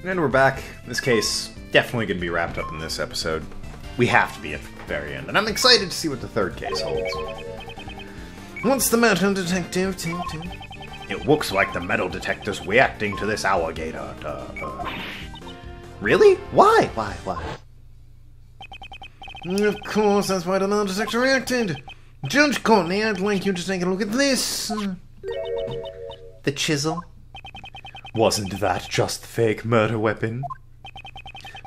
And we're back. This case definitely going to be wrapped up in this episode. We have to be at the very end, and I'm excited to see what the third case holds. What's the matter, Detective? It looks like the metal detector's reacting to this alligator. Really? Why? Why? Of course, that's why the metal detector reacted. Judge Courtney, I'd like you to take a look at this. The chisel? Wasn't that just the fake murder weapon?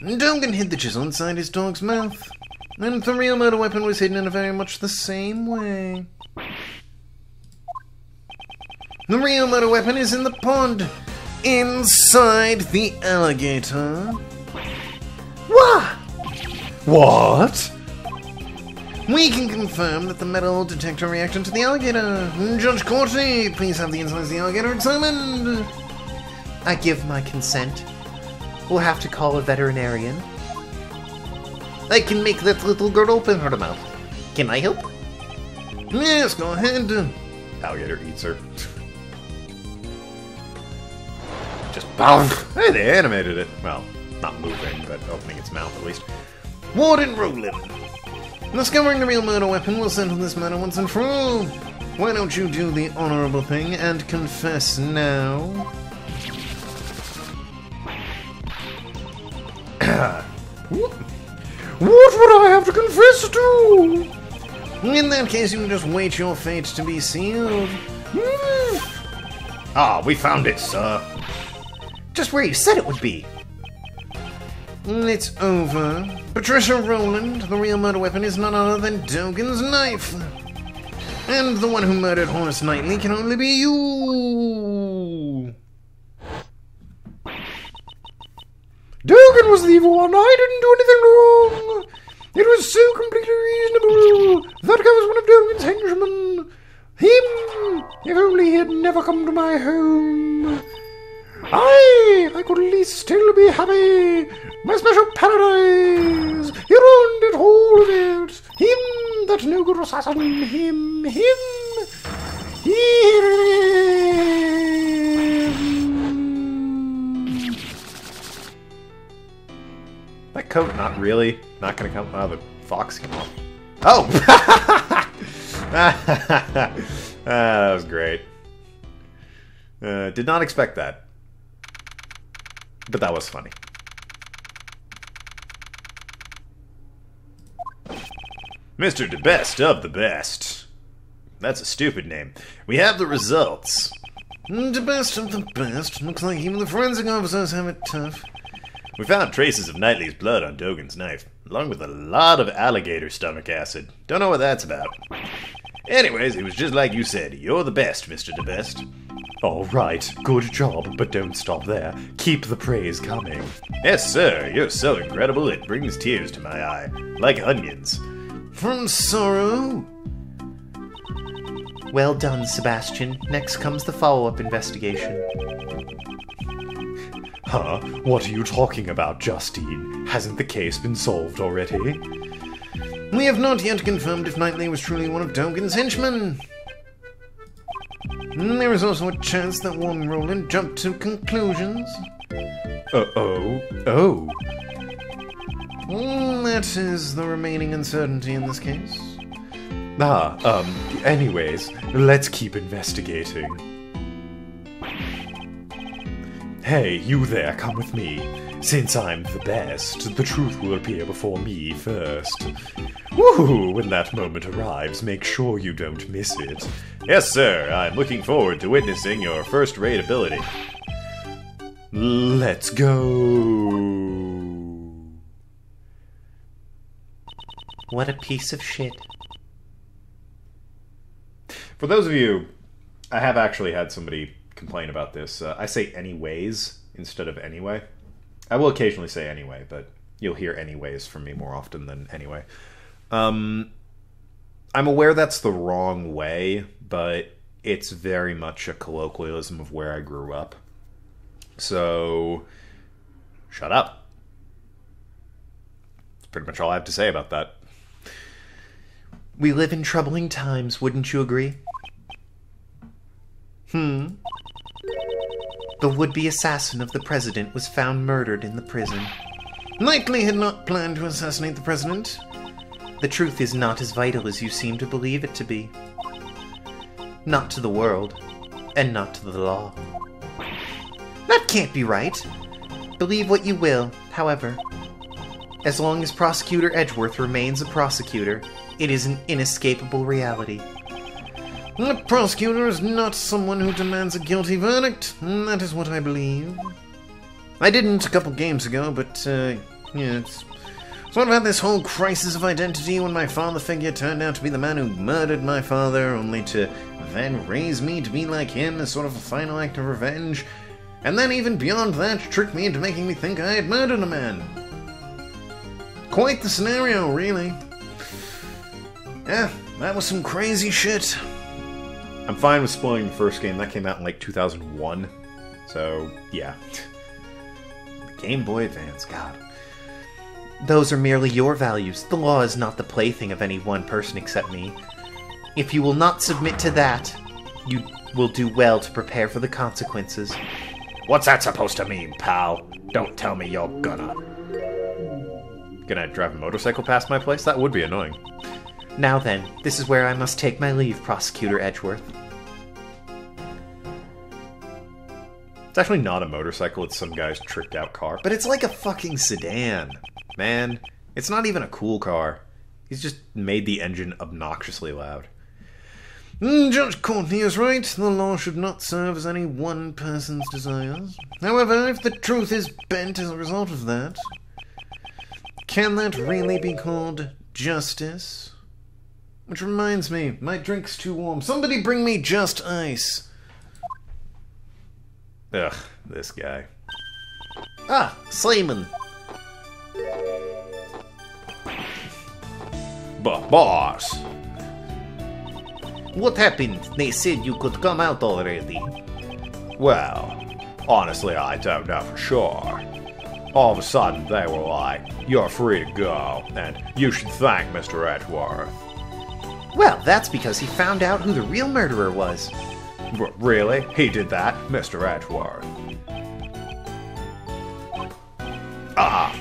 Dogan hid the chisel inside his dog's mouth. And the real murder weapon was hidden in a very much the same way. The real murder weapon is in the pond. Inside the alligator. What? We can confirm that the metal detector reacted to the alligator. Judge Courtney, please have the insides of the alligator examined. I give my consent. We'll have to call a veterinarian. I can make that little girl open her mouth. Can I help? Yes, go ahead. Alligator eats her. Just bounce. Hey, they animated it. Well, not moving, but opening its mouth at least. Warden Rowland. Discovering the real murder weapon will settle this matter once and for all. Why don't you do the honorable thing and confess now? What would I have to confess to? In that case, you can just wait your fate to be sealed. Ah, we found it, sir. Just where you said it would be. It's over. Patricia Rowland, the real murder weapon is none other than Dogan's knife. And the one who murdered Horace Knightley can only be you. Dogan was the evil one. I didn't do anything wrong. It was so completely reasonable. That guy was one of Dogan's henchmen. Him! If only he had never come to my home. I could at least still be happy. My special paradise. He ruined it, all of it. Him, that no good assassin. Him. That coat, not really. Not gonna come. Oh, the fox came off. Oh! That was great. Did not expect that. But that was funny. Mr. DeBest of the Best. That's a stupid name. We have the results. DeBest of the Best. Looks like even the forensic officers have it tough. We found traces of Knightley's blood on Dogan's knife, along with a lot of alligator stomach acid. Don't know what that's about. Anyways, it was just like you said. You're the best, Mr. DeBest. All right, good job, but don't stop there. Keep the praise coming. Yes, sir, you're so incredible it brings tears to my eye, like onions. From sorrow? Well done, Sebastian. Next comes the follow-up investigation. Huh? What are you talking about, Justine? Hasn't the case been solved already? We have not yet confirmed if Knightley was truly one of Dogan's henchmen. There is also a chance that Warden Rowland jumped to conclusions. Oh. That is the remaining uncertainty in this case. Anyways, let's keep investigating. Hey, you there, come with me. Since I'm the best, the truth will appear before me first. Woohoo! When that moment arrives, make sure you don't miss it. Yes, sir, I'm looking forward to witnessing your first-rate ability. Let's go! What a piece of shit. For those of you, I have actually had somebody complain about this. I say anyways instead of anyway. I will occasionally say anyway, but you'll hear anyways from me more often than anyway. I'm aware that's the wrong way, but it's very much a colloquialism of where I grew up. So, shut up. That's pretty much all I have to say about that. We live in troubling times, wouldn't you agree? The would-be assassin of the president was found murdered in the prison. Knightley had not planned to assassinate the president. The truth is not as vital as you seem to believe it to be. Not to the world, and not to the law. That can't be right. Believe what you will, however. As long as Prosecutor Edgeworth remains a prosecutor, it is an inescapable reality. The prosecutor is not someone who demands a guilty verdict. That is what I believe. I didn't a couple games ago, but, yes. So what about this whole crisis of identity when my father figure turned out to be the man who murdered my father, only to then raise me to be like him as sort of a final act of revenge? And then even beyond that, trick me into making me think I had murdered a man. Quite the scenario, really. Yeah, that was some crazy shit. I'm fine with spoiling the first game. That came out in like 2001. So, yeah. The Game Boy Advance, God. Those are merely your values. The law is not the plaything of any one person except me. If you will not submit to that, you will do well to prepare for the consequences. What's that supposed to mean, pal? Don't tell me you're gonna drive a motorcycle past my place? That would be annoying. Now then, this is where I must take my leave, Prosecutor Edgeworth. It's actually not a motorcycle, it's some guy's tricked out car. But it's like a fucking sedan, man. It's not even a cool car. He's just made the engine obnoxiously loud. Judge Courtney is right. The law should not serve as any one person's desires. However, if the truth is bent as a result of that, can that really be called justice? Which reminds me, my drink's too warm. Somebody bring me just ice. Ugh, this guy. Ah, Slayman. Boss. What happened? They said you could come out already. Well, honestly, I don't know for sure. All of a sudden, they were like, you're free to go, and you should thank Mr. Edgeworth. Well, that's because he found out who the real murderer was. Really? He did that? Mr. Edgeworth?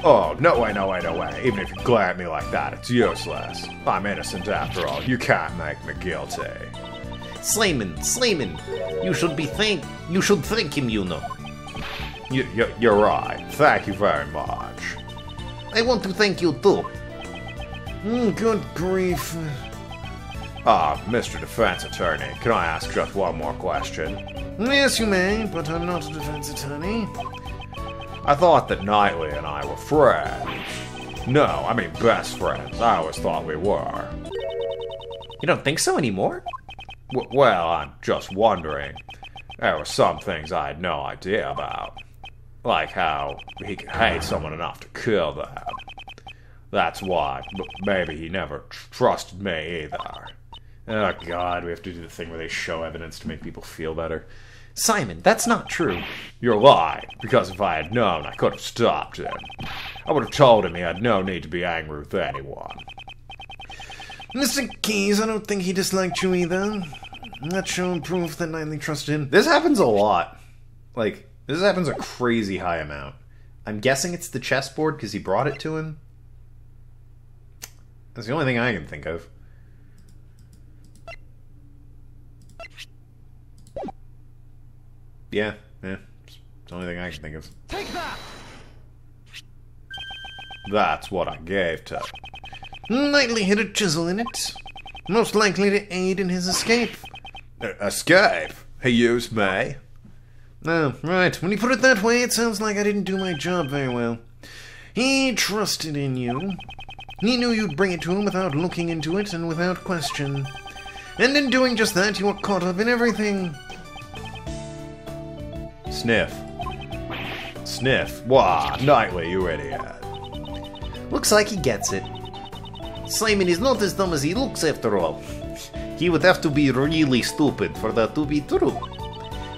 Oh, no way, no way, no way. Even if you glare at me like that, it's useless. I'm innocent after all. You can't make me guilty. Slayman, you should thank him, you know. You're right. Thank you very much. I want to thank you too. Good grief. Mr. Defense Attorney, can I ask just one more question? Yes, you may, but I'm not a defense attorney. I thought that Knightley and I were friends. No, I mean best friends. I always thought we were. You don't think so anymore? Well, I'm just wondering. There were some things I had no idea about. Like how he could hate someone enough to kill them. That's why maybe he never trusted me either. Oh god, we have to do the thing where they show evidence to make people feel better. Simon, that's not true. You're lying, because if I had known, I could have stopped him. I would have told him he had no need to be angry with anyone. Mr. Keyes, I don't think he disliked you either. That's showing proof that Knightley trusted him. This happens a lot. Like, this happens a crazy high amount. I'm guessing it's the chessboard because he brought it to him. That's the only thing I can think of. Yeah, it's the only thing I can think of. Take that! That's what I gave to. Knightley hit a chisel in it. Most likely to aid in his escape. Escape? He used me? Oh, right. When you put it that way, it sounds like I didn't do my job very well. He trusted in you. He knew you'd bring it to him without looking into it and without question. And in doing just that, you were caught up in everything. Sniff. Sniff. Wah, Knightley, you idiot. Looks like he gets it. Simon is not as dumb as he looks after all. He would have to be really stupid for that to be true.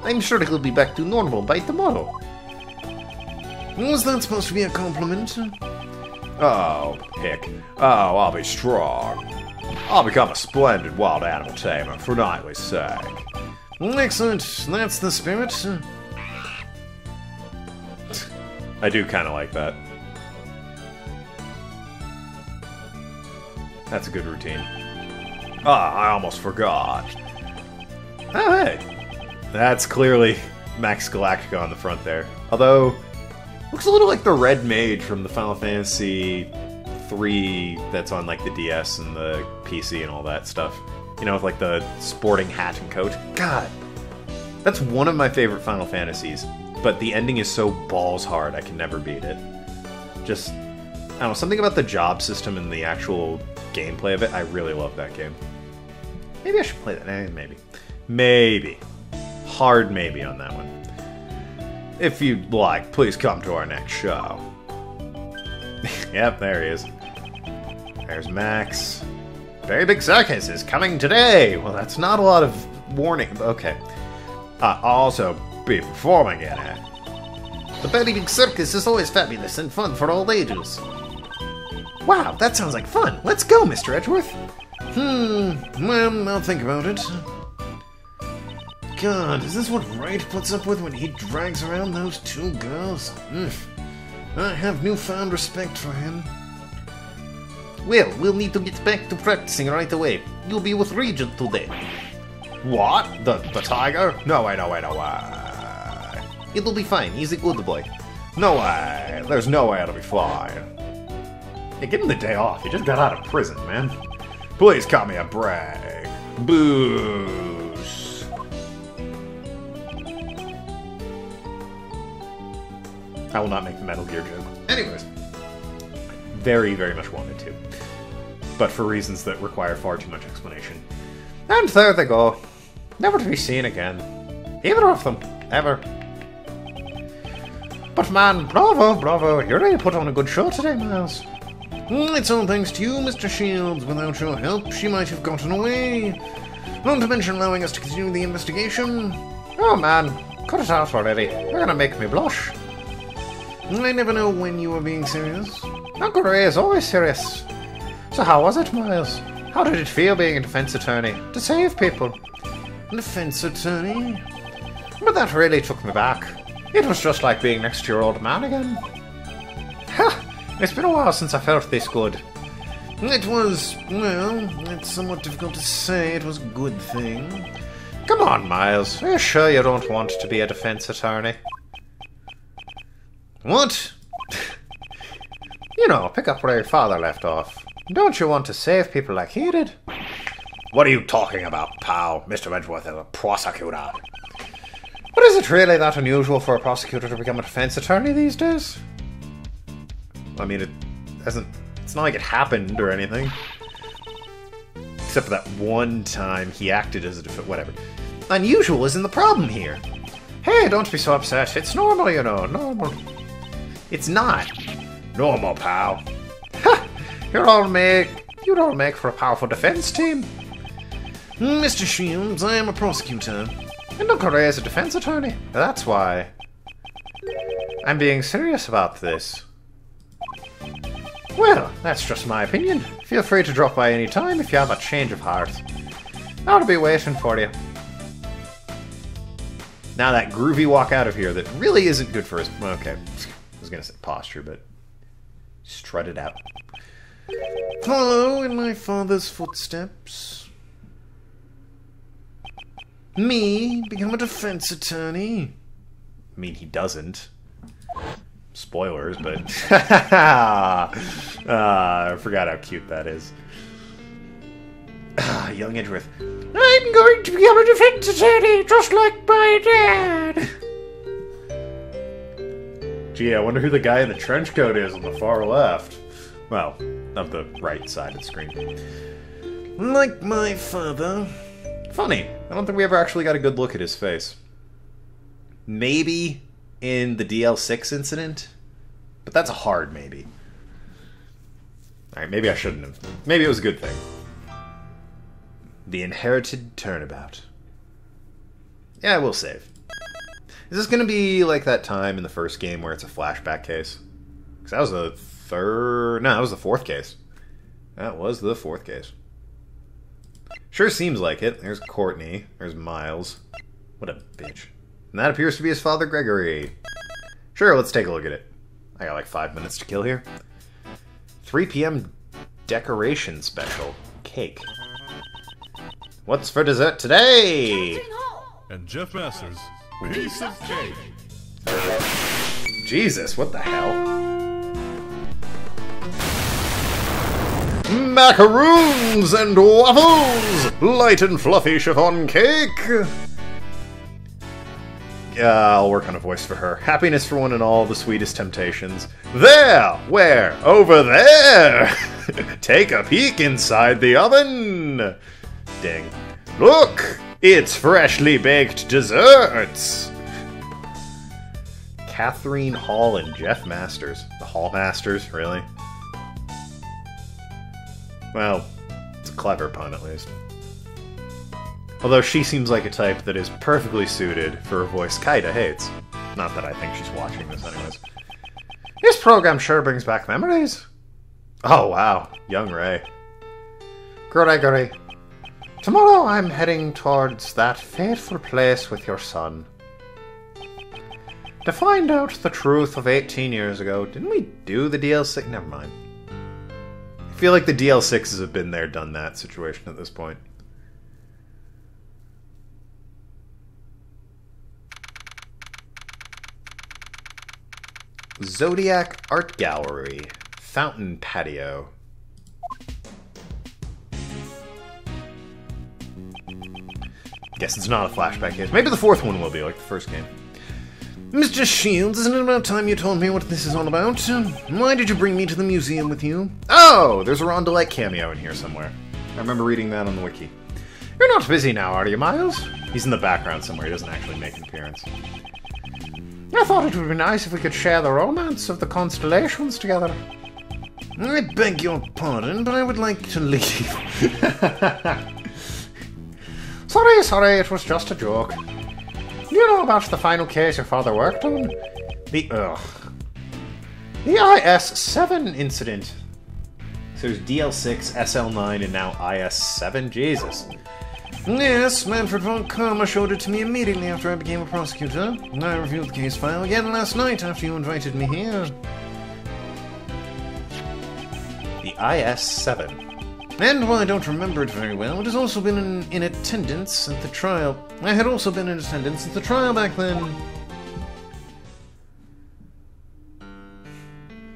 I'm sure he'll be back to normal by tomorrow. Was that supposed to be a compliment? Oh, hick. Oh, I'll be strong. I'll become a splendid wild animal tamer for Knightley's sake. Excellent. That's the spirit. I do kind of like that. That's a good routine. Ah, I almost forgot. Oh, hey. That's clearly Max Galactica on the front there. Although, looks a little like the Red Mage from the Final Fantasy 3 that's on like the DS and the PC and all that stuff. You know, with like the sporting hat and coat. God, that's one of my favorite Final Fantasies. But the ending is so balls hard, I can never beat it. Just, I don't know, something about the job system and the actual gameplay of it, I really love that game. Maybe I should play that. Maybe. Maybe. Hard maybe on that one. If you'd like, please come to our next show. Yep, there he is. There's Max. Very big circus is coming today! Well, that's not a lot of warning. Okay. I'll also be performing in it. The very big circus is always fabulous and fun for all ages. Wow, that sounds like fun. Let's go, Mr. Edgeworth. Well, I'll think about it. God, is this what Wright puts up with when he drags around those two girls? I have newfound respect for him. Well, we'll need to get back to practicing right away. You'll be with Regent today. What? The tiger? No way, no way, no way. It'll be fine. He's a good boy. No way. There's no way it'll be fine. Hey, give him the day off. He just got out of prison, man. Please cut me a break. Boosh. I will not make the Metal Gear joke. Anyways. Very, very much wanted to. But for reasons that require far too much explanation. And there they go. Never to be seen again. Either of them. Ever. But man, bravo, bravo. You really put on a good show today, Miles. It's all thanks to you, Mr. Shields. Without your help, she might have gotten away. Not to mention allowing us to continue the investigation. Oh man, cut it out already. You're gonna make me blush. I never know when you are being serious. Uncle Ray is always serious. So how was it, Miles? How did it feel being a defense attorney? To save people? Defense attorney? But that really took me back. It was just like being next to your old man again. Ha! It's been a while since I felt this good. It was, well, it's somewhat difficult to say. It was a good thing. Come on, Miles. Are you sure you don't want to be a defense attorney? What? You know, pick up where your father left off. Don't you want to save people like he did? What are you talking about, pal? Mr. Edgeworth is a prosecutor. But is it really that unusual for a prosecutor to become a defense attorney these days? I mean, it hasn't... It's not like it happened or anything. Except for that one time he acted as a defense... Whatever. Unusual isn't the problem here. Hey, don't be so upset. It's normal, you know. Normal. It's not. Normal, pal. Ha! You'd all make for a powerful defense team. Mr. Shields, I am a prosecutor. And Uncle Ray is a defense attorney. That's why. I'm being serious about this. Well, that's just my opinion. Feel free to drop by any time if you have a change of heart. I'll be waiting for you. Now that groovy walk out of here that really isn't good for us. Okay, I was gonna say posture, but strut it out. Follow in my father's footsteps. Me become a defense attorney. I mean, he doesn't. Spoilers, but... I forgot how cute that is. Young Edgeworth. I'm going to become a defense attorney, just like my dad! Gee, I wonder who the guy in the trench coat is on the far left. Well, of the right side of the screen. Like my father. Funny, I don't think we ever actually got a good look at his face. Maybe in the DL6 incident, but that's a hard maybe. Alright, maybe I shouldn't have. Maybe it was a good thing. The inherited turnabout. Yeah, we'll save. Is this gonna be like that time in the first game where it's a flashback case? Because that was the third... No, that was the fourth case. That was the fourth case. Sure seems like it. There's Courtney. There's Miles. What a bitch. And that appears to be his father, Gregory. Sure, let's take a look at it. I got like 5 minutes to kill here. 3 p.m. decoration special. Cake. What's for dessert today? And Jeff Masters, piece of cake. Jesus, what the hell? Macaroons and waffles! Light and fluffy chiffon cake! Yeah, I'll work on a voice for her. Happiness for one and all, the sweetest temptations. There! Where? Over there! Take a peek inside the oven! Ding. Look! It's freshly baked desserts! Catherine Hall and Jeff Masters. The Hall Masters, really? Well, it's a clever pun, at least. Although she seems like a type that is perfectly suited for a voice Kaida hates. Not that I think she's watching this anyways. This program sure brings back memories. Oh wow, young Ray. Gregory, tomorrow I'm heading towards that fateful place with your son. To find out the truth of 18 years ago. Didn't we do the DLC? Never mind. I feel like the DL6s have been there, done that situation at this point. Zodiac Art Gallery. Fountain Patio. Guess it's not a flashback case. Maybe the fourth one will be, like the first game. Mr. Shields, isn't it about time you told me what this is all about? Why did you bring me to the museum with you? Oh, there's a Ron DeLite cameo in here somewhere. I remember reading that on the wiki. You're not busy now, are you, Miles? He's in the background somewhere. He doesn't actually make an appearance. I thought it would be nice if we could share the romance of the constellations together. I beg your pardon, but I would like to leave. Sorry, it was just a joke. Do you know about the final case your father worked on? The IS-7 incident. So there's DL6, SL9, and now IS-7? Jesus. Yes, Manfred von Karma showed it to me immediately after I became a prosecutor. I reviewed the case file again last night after you invited me here. The IS-7. And while I don't remember it very well, it has also been in attendance at the trial. I had also been in attendance at the trial back then.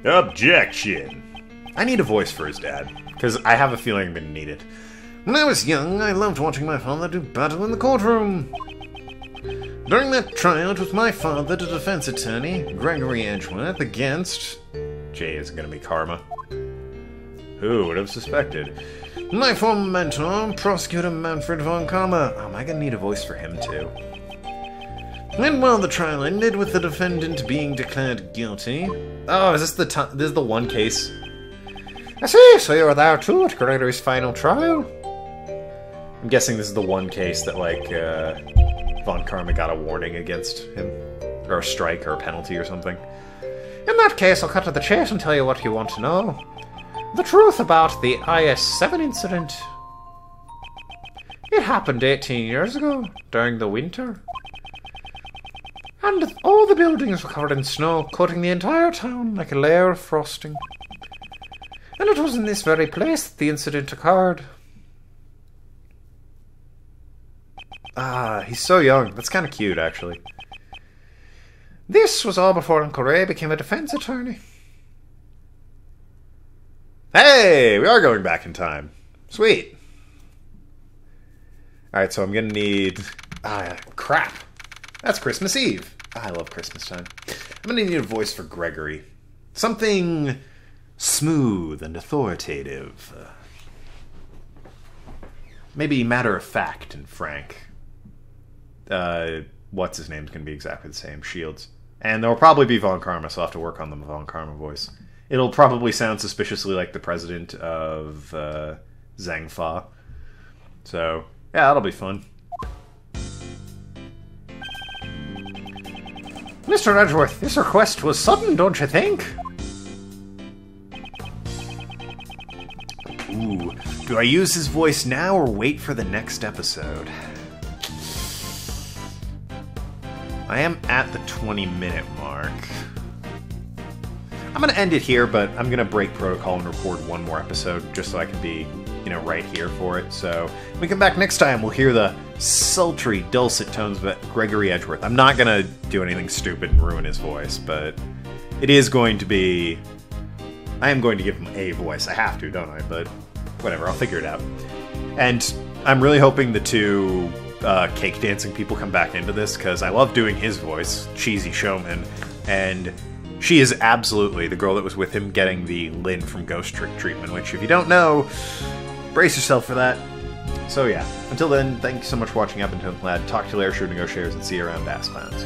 Objection! I need a voice for his dad, because I have a feeling I'm going to need it. When I was young, I loved watching my father do battle in the courtroom. During that trial, it was my father, the defense attorney, Gregory Edgeworth, against... J is going to be Karma. Who would have suspected? My former mentor, Prosecutor Manfred von Karma. Oh, am I going to need a voice for him, too? And while the trial ended with the defendant being declared guilty... Oh, is this the one case? I see, so you were there, too, at Gregory's final trial? I'm guessing this is the one case that, like, Von Karma got a warning against him. Or a strike or a penalty or something. In that case, I'll cut to the chase and tell you what you want to know. The truth about the IS-7 incident. It happened 18 years ago, during the winter. And all the buildings were covered in snow, coating the entire town like a layer of frosting. And it was in this very place that the incident occurred. Ah, he's so young. That's kind of cute, actually. This was all before Uncle Ray became a defense attorney. Hey, we are going back in time. Sweet. Alright, so I'm gonna need... crap. That's Christmas Eve. I love Christmas time. I'm gonna need a voice for Gregory. Something smooth and authoritative. Maybe matter-of-fact and frank. What's his name's gonna be exactly the same. Shields. And there will probably be Von Karma, so I'll have to work on the Von Karma voice. It'll probably sound suspiciously like the president of Zhangfa. So, yeah, that'll be fun. Mr. Edgeworth, this request was sudden, don't you think? Ooh, do I use his voice now or wait for the next episode? I am at the 20-minute mark. I'm going to end it here, but I'm going to break protocol and record one more episode just so I can be, you know, right here for it. So when we come back next time, we'll hear the sultry, dulcet tones of Gregory Edgeworth. I'm not going to do anything stupid and ruin his voice, but it is going to be... I am going to give him a voice. I have to, don't I? But whatever, I'll figure it out. And I'm really hoping the two cake dancing people come back into this, because I love doing his voice, Cheesy Showman, and she is absolutely the girl that was with him getting the Lynn from Ghost Trick treatment, which, if you don't know, brace yourself for that. So yeah, until then, thank you so much for watching. I've been Tokenlad. Talk to you later, shoot negotiators, and see you around Ass Clowns.